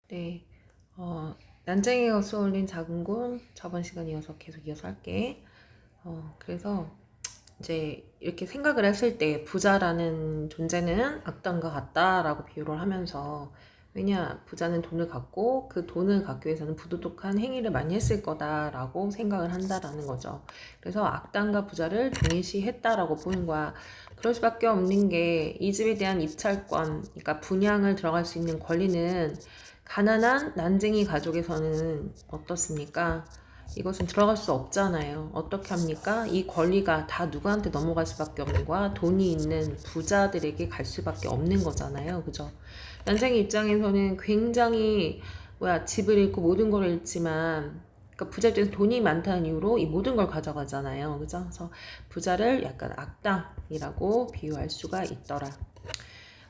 네, 난쟁이가 쏘올린 작은 꿈 저번 시간 이어서 계속 이어서 할게. 그래서 이제 이렇게 생각을 했을 때 부자라는 존재는 악당과 같다라고 비유를 하면서 왜냐 부자는 돈을 갖고 그 돈을 갖기 위해서는 부도덕한 행위를 많이 했을 거다라고 생각을 한다라는 거죠. 그래서 악당과 부자를 동일시했다라고 보는 거야. 그럴 수밖에 없는 게 이 집에 대한 입찰권, 그러니까 분양을 들어갈 수 있는 권리는 가난한 난쟁이 가족에서는 어떻습니까? 이것은 들어갈 수 없잖아요. 어떻게 합니까? 이 권리가 다 누구한테 넘어갈 수밖에 없는 거야? 돈이 있는 부자들에게 갈 수밖에 없는 거잖아요. 그죠? 난쟁이 입장에서는 굉장히 집을 잃고 모든 걸 잃지만 그러니까 부자 입장에서 돈이 많다는 이유로 이 모든 걸 가져가잖아요. 그죠? 그래서 부자를 약간 악당이라고 비유할 수가 있더라.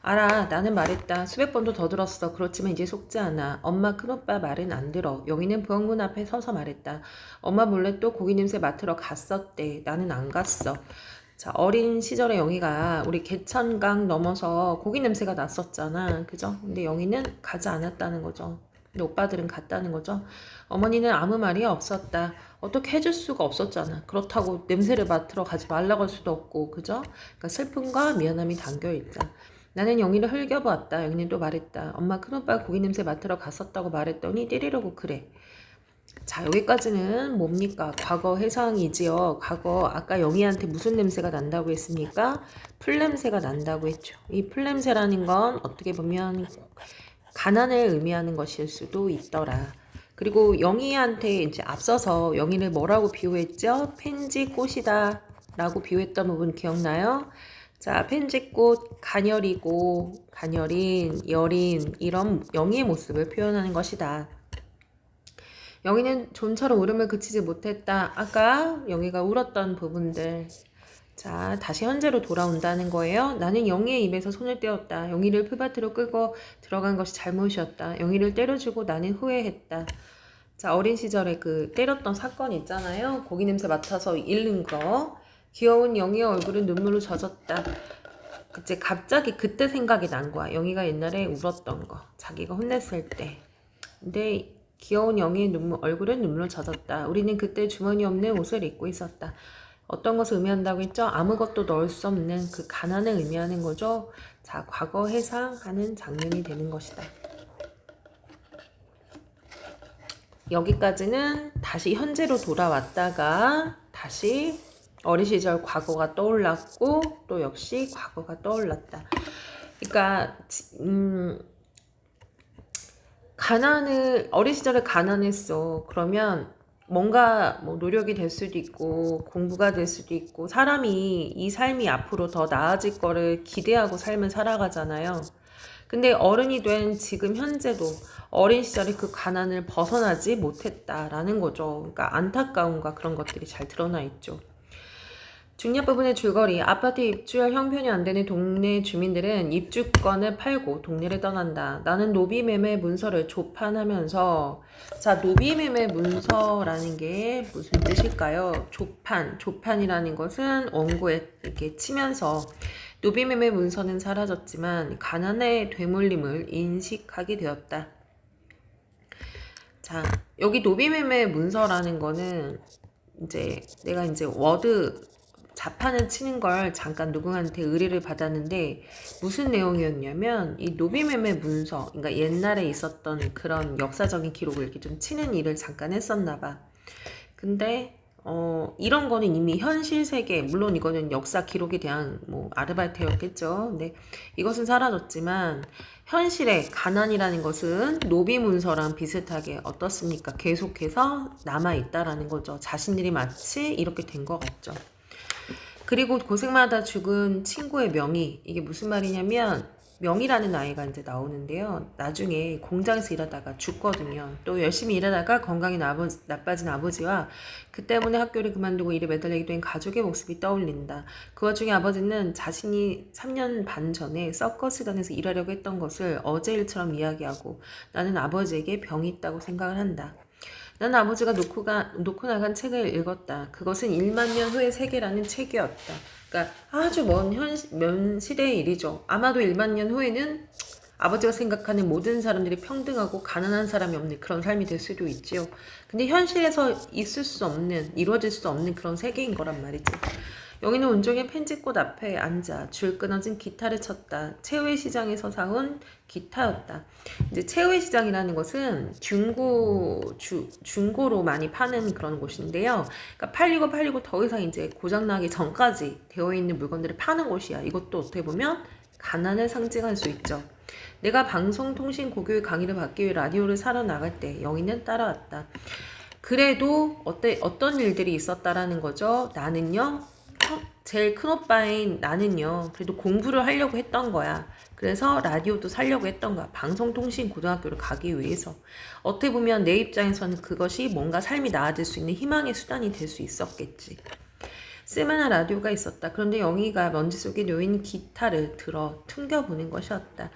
알아. 나는 말했다. 수백 번도 더 들었어. 그렇지만 이제 속지 않아. 엄마 큰오빠 말은 안 들어. 영희는 부엌문 앞에 서서 말했다. 엄마 몰래 또 고기 냄새 맡으러 갔었대. 나는 안 갔어. 자, 어린 시절에 영희가 우리 개천강 넘어서 고기 냄새가 났었잖아. 그죠? 근데 영희는 가지 않았다는 거죠. 근데 오빠들은 갔다는 거죠. 어머니는 아무 말이 없었다. 어떻게 해줄 수가 없었잖아. 그렇다고 냄새를 맡으러 가지 말라고 할 수도 없고, 그죠? 그러니까 슬픔과 미안함이 담겨있다. 나는 영희를 흘겨보았다. 영희는 또 말했다. 엄마 큰오빠 고기 냄새 맡으러 갔었다고 말했더니 때리려고 그래. 자, 여기까지는 뭡니까? 과거 해상이지요. 과거 아까 영희한테 무슨 냄새가 난다고 했습니까? 풀냄새가 난다고 했죠. 이 풀냄새라는 건 어떻게 보면 가난을 의미하는 것일 수도 있더라. 그리고 영희한테 이제 앞서서 영희를 뭐라고 비유했죠? 펜지꽃이다 라고 비유했던 부분 기억나요? 자, 펜지꽃, 가녀린, 여린 이런 영희의 모습을 표현하는 것이다. 영희는 좀처럼 울음을 그치지 못했다. 아까 영희가 울었던 부분들. 자, 다시 현재로 돌아온다는 거예요. 나는 영희의 입에서 손을 떼었다. 영희를 풀밭으로 끌고 들어간 것이 잘못이었다. 영희를 때려주고 나는 후회했다. 자, 어린 시절에 그 때렸던 사건 있잖아요. 고기 냄새 맡아서 잃는 거. 귀여운 영희의 얼굴은 눈물로 젖었다. 그때 갑자기 그때 생각이 난 거야. 영희가 옛날에 울었던 거. 자기가 혼냈을 때. 근데 귀여운 영희의 얼굴은 눈물로 젖었다. 우리는 그때 주머니 없는 옷을 입고 있었다. 어떤 것을 의미한다고 했죠? 아무것도 넣을 수 없는 그 가난을 의미하는 거죠. 자, 과거 해상하는 장면이 되는 것이다. 여기까지는 다시 현재로 돌아왔다가 다시 어린 시절 과거가 떠올랐고 또 역시 과거가 떠올랐다. 그러니까 어린 시절에 가난했어. 그러면 뭔가 뭐 노력이 될 수도 있고 공부가 될 수도 있고 사람이 이 삶이 앞으로 더 나아질 거를 기대하고 삶을 살아가잖아요. 근데 어른이 된 지금 현재도 어린 시절에 그 가난을 벗어나지 못했다라는 거죠. 그러니까 안타까움과 그런 것들이 잘 드러나 있죠. 중립 부분의 줄거리, 아파트 입주할 형편이 안 되는 동네 주민들은 입주권을 팔고 동네를 떠난다. 나는 노비매매 문서를 조판하면서, 자, 노비매매 문서라는 게 무슨 뜻일까요? 조판이라는 것은 원고에 이렇게 치면서 노비매매 문서는 사라졌지만 가난의 되물림을 인식하게 되었다. 자, 여기 노비매매 문서라는 거는 내가 워드 자판을 치는 걸 잠깐 누구한테 의뢰를 받았는데 무슨 내용이었냐면 이 노비매매 문서, 그러니까 옛날에 있었던 그런 역사적인 기록을 이렇게 좀 치는 일을 잠깐 했었나 봐. 근데 이런 거는 이미 현실 세계, 물론 이거는 역사 기록에 대한 뭐 아르바이트였겠죠. 근데 이것은 사라졌지만 현실의 가난이라는 것은 노비 문서랑 비슷하게 어떻습니까? 계속해서 남아있다라는 거죠. 자신들이 마치 이렇게 된 것 같죠. 그리고 고생마다 죽은 친구의 명의, 이게 무슨 말이냐면 명이라는 아이가 이제 나오는데요. 나중에 공장에서 일하다가 죽거든요. 또 열심히 일하다가 건강이 나빠진 아버지와 그 때문에 학교를 그만두고 일에 매달리게 된 가족의 모습이 떠올린다. 그 와중에 아버지는 자신이 3년 반 전에 서커스단에서 일하려고 했던 것을 어제 일처럼 이야기하고 나는 아버지에게 병이 있다고 생각을 한다. 나는 아버지가 놓고 나간 책을 읽었다. 그것은 1만 년 후의 세계라는 책이었다. 그러니까 아주 먼 시대의 일이죠. 아마도 1만 년 후에는 아버지가 생각하는 모든 사람들이 평등하고 가난한 사람이 없는 그런 삶이 될 수도 있지요. 근데 현실에서 있을 수 없는, 이루어질 수 없는 그런 세계인 거란 말이지. 영희는 온종일 펜지꽃 앞에 앉아 줄 끊어진 기타를 쳤다. 최후의 시장에서 사온 기타였다. 이제 최후의 시장이라는 것은 중고로 많이 파는 그런 곳인데요. 그러니까 팔리고 더 이상 이제 고장나기 전까지 되어 있는 물건들을 파는 곳이야. 이것도 어떻게 보면 가난을 상징할 수 있죠. 내가 방송통신고교육 강의를 받기 위해 라디오를 사러 나갈 때 영희는 따라왔다. 그래도 어떤 일들이 있었다라는 거죠. 나는요. 제일 큰 오빠인 나는요. 그래도 공부를 하려고 했던 거야. 그래서 라디오도 살려고 했던 거야. 방송통신고등학교를 가기 위해서. 어떻게 보면 내 입장에서는 그것이 뭔가 삶이 나아질 수 있는 희망의 수단이 될 수 있었겠지. 쓸만한 라디오가 있었다. 그런데 영희가 먼지 속에 놓인 기타를 들어 퉁겨보는 것이었다.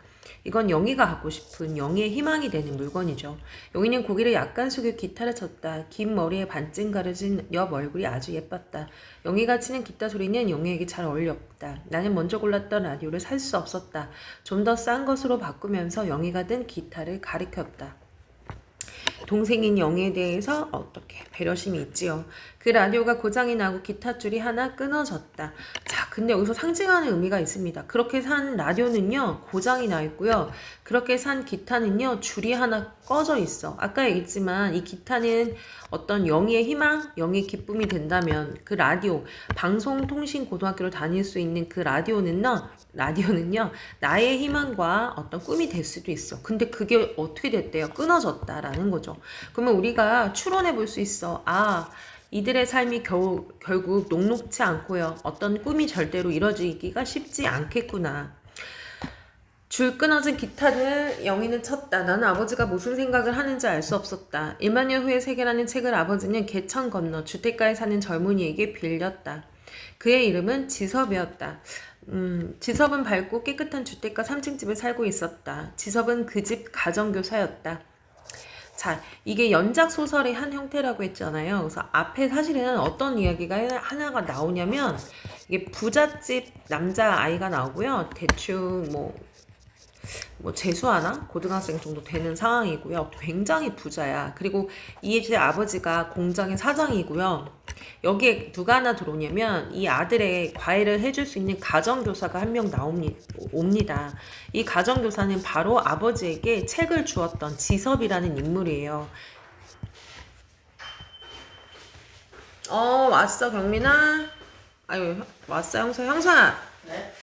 이건 영희가 갖고 싶은 영희의 희망이 되는 물건이죠. 영희는 고개를 약간 숙여 기타를 쳤다. 긴 머리에 반쯤 가려진 옆 얼굴이 아주 예뻤다. 영희가 치는 기타 소리는 영희에게 잘 어울렸다. 나는 먼저 골랐던 라디오를 살 수 없었다. 좀 더 싼 것으로 바꾸면서 영희가 든 기타를 가리켰다. 동생인 영희에 대해서 어떻게 배려심이 있지요. 그 라디오가 고장이 나고 기타 줄이 하나 끊어졌다. 자, 근데 여기서 상징하는 의미가 있습니다. 그렇게 산 라디오는요, 고장이 나 있고요. 그렇게 산 기타는요, 줄이 하나 꺼져 있어. 아까 얘기했지만 이 기타는 어떤 영희의 희망, 영희의 기쁨이 된다면 그 라디오, 방송통신고등학교를 다닐 수 있는 그 라디오는요, 나의 희망과 어떤 꿈이 될 수도 있어. 근데 그게 어떻게 됐대요? 끊어졌다라는 거죠. 그러면 우리가 추론해 볼 수 있어. 아, 이들의 삶이 결국 녹록치 않고요. 어떤 꿈이 절대로 이뤄지기가 쉽지 않겠구나. 줄 끊어진 기타를 영희는 쳤다. 나는 아버지가 무슨 생각을 하는지 알 수 없었다. 1만년 후의 세계라는 책을 아버지는 개천 건너 주택가에 사는 젊은이에게 빌렸다. 그의 이름은 지섭이었다. 지섭은 밝고 깨끗한 주택가 3층 집에 살고 있었다. 지섭은 그 집 가정교사였다. 자, 이게 연작 소설의 한 형태라고 했잖아요. 그래서 앞에 사실은 어떤 이야기가 하나가 나오냐면 이게 부잣집 남자 아이가 나오고요. 대충 재수하나? 고등학생 정도 되는 상황이고요. 굉장히 부자야. 그리고 이 집 아버지가 공장의 사장이고요. 여기에 누가 하나 들어오냐면 이 아들의 과외를 해줄 수 있는 가정교사가 한 명 옵니다. 이 가정교사는 바로 아버지에게 책을 주었던 지섭이라는 인물이에요. 왔어 경민아? 아유 왔어 형사.